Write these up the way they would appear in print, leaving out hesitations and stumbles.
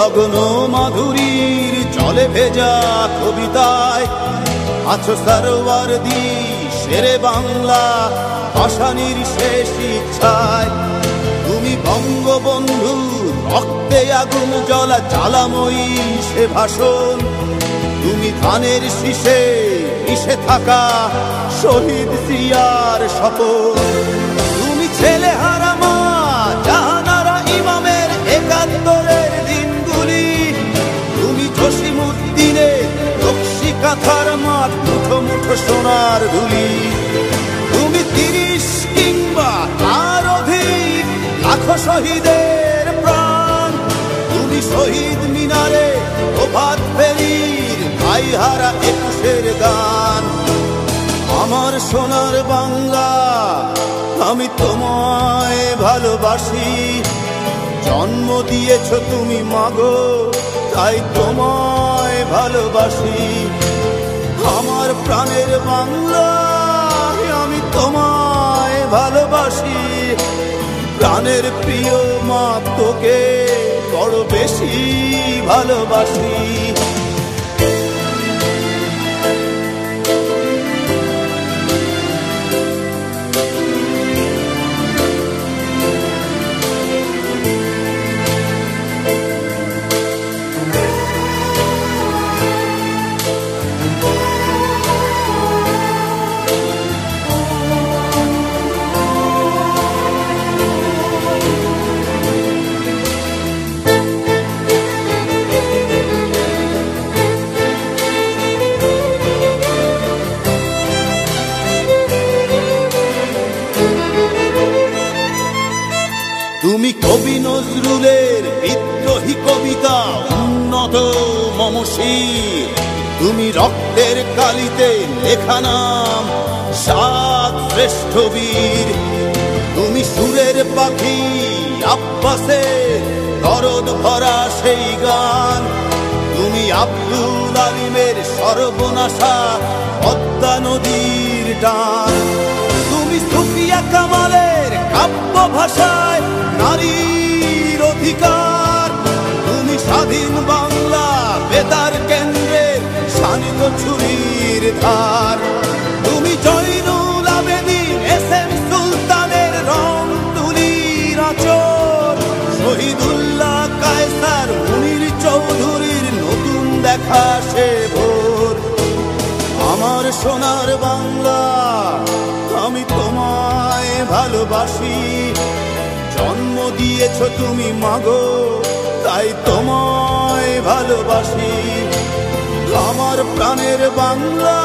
লগ্ন মাধুরীর জলে ভেজা কবিতায় আছো সরওয়ারদি শেরে বাংলা ভাষানির শেষ ইচ্ছায়। তুমি বঙ্গবন্ধু রক্তে আগুন জ্বলা জ্বালাময়ী সে ভাষণ। তুমি ধানের শীষে মিশে থাকা শহীদ জিয়ার শপথ। তুমি ছেলে হারা মা জাহানারা ইমামের একাত্তরের দিনগুলি। তুমি জসিমউদ্দিনের নকশি কাঁথার মাঠ মুঠো মুঠো সোনার ধুলি। তুমি ৩০ কিংবা তার অধিক লাখো শহীদের প্রাণ। তুমি শহীদ মিনারে প্রভাত ফেরির গাইহারা ২১-এর গান। আমার সোনার বাংলা আমি তোমায় ভালোবাসি। জন্ম দিয়েছ তুমি মাগো তাই তোমায় ভালোবাসি। আমার প্রাণের বাংলা আমি তোমায় ভালোবাসি। প্রাণের প্রিয় মা তোকে বড় বেশি ভালোবাসি। তুমি কবি নজরুলের বিদ্রোহী কবিতা উন্নত মমশির। তুমি রক্তের কালিতে লেখা নাম ৭ শ্রেষ্ঠ বীর। তুমি সুরের পাখি আব্বাসের দরদ ভরা সেই গান। তুমি আব্দুল আলিমের সর্বনাশা পদ্মা নদীর টান। তুমি সুফিয়া কামালের কাব্য ভাষায় নারীর অধিকার। তুমি স্বাধীন বাংলা বেতার কেন্দ্রের শানিত ছুরির ধার। তুমি জয়নুল আবেদিন এস.এম. সুলতানের রং তুলির আঁচল। শহীদুল্লাহ কায়সার মুনির চৌধুরীর নতুন দেখা সে ভোর। আমার সোনার বাংলা আমি তোমায় ভালোবাসি। জন্ম দিয়েছ তুমি মাগো তাই তোমায় ভালোবাসি। আমার প্রাণের বাংলা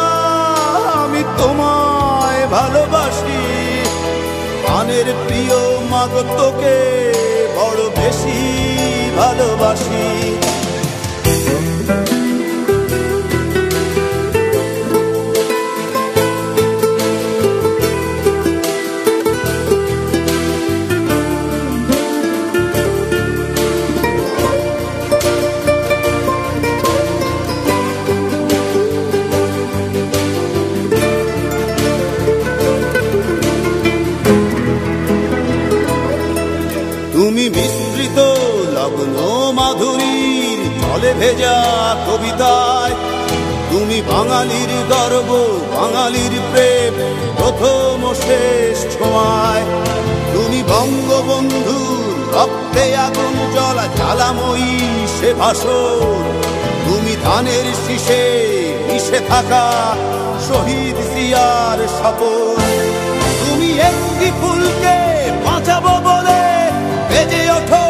আমি তোমায় ভালোবাসি। প্রাণের প্রিয় মাগো তোকে বড় বেশি ভালোবাসি। তুমি মিশ্রিত লগ্ন মাধুরীর জলে ভেজা কবিতায়। তুমি বাঙালির গর্ব বাঙালির প্রেম প্রথম শেষ ছোঁয়ায়। তুমি বঙ্গবন্ধু রক্তে আগুন জ্বলা জ্বালাময়ী সে ভাষণ। তুমি ধানের শীষে মিশে থাকা শহীদ জিয়ার শপথ। তুমি একটি ফুলকে বাঁচাবো বলে বেজে ওঠো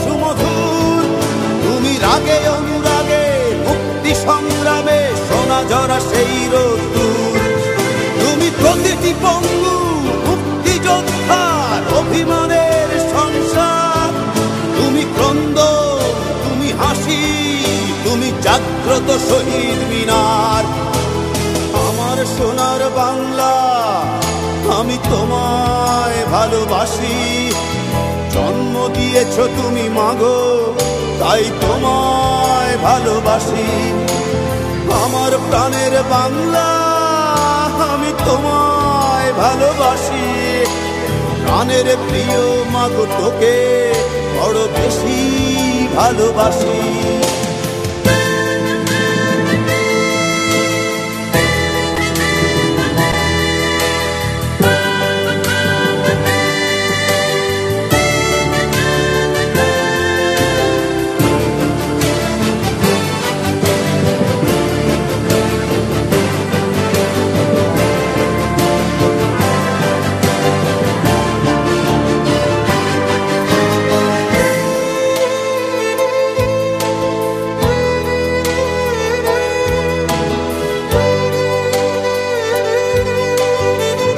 সুমধুর। তুমি রাগে অনুরাগে মুক্তি সংগ্রামে সোনা ঝরা সেই রোদ্দুর। তুমি প্রতিটি পঙ্গু মুক্তিযোদ্ধার অভিমানের সংসার। তুমি ক্রন্দন তুমি হাসি তুমি জাগ্রত শহীদ মিনার। আমার সোনার বাংলা আমি তোমায় ভালোবাসি। জন্ম দিয়েছ তুমি মাগো তাই তোমায় ভালোবাসি। আমার প্রাণের বাংলা আমি তোমায় ভালোবাসি। প্রাণের প্রিয় মাগো তোকে বড় বেশি ভালোবাসি।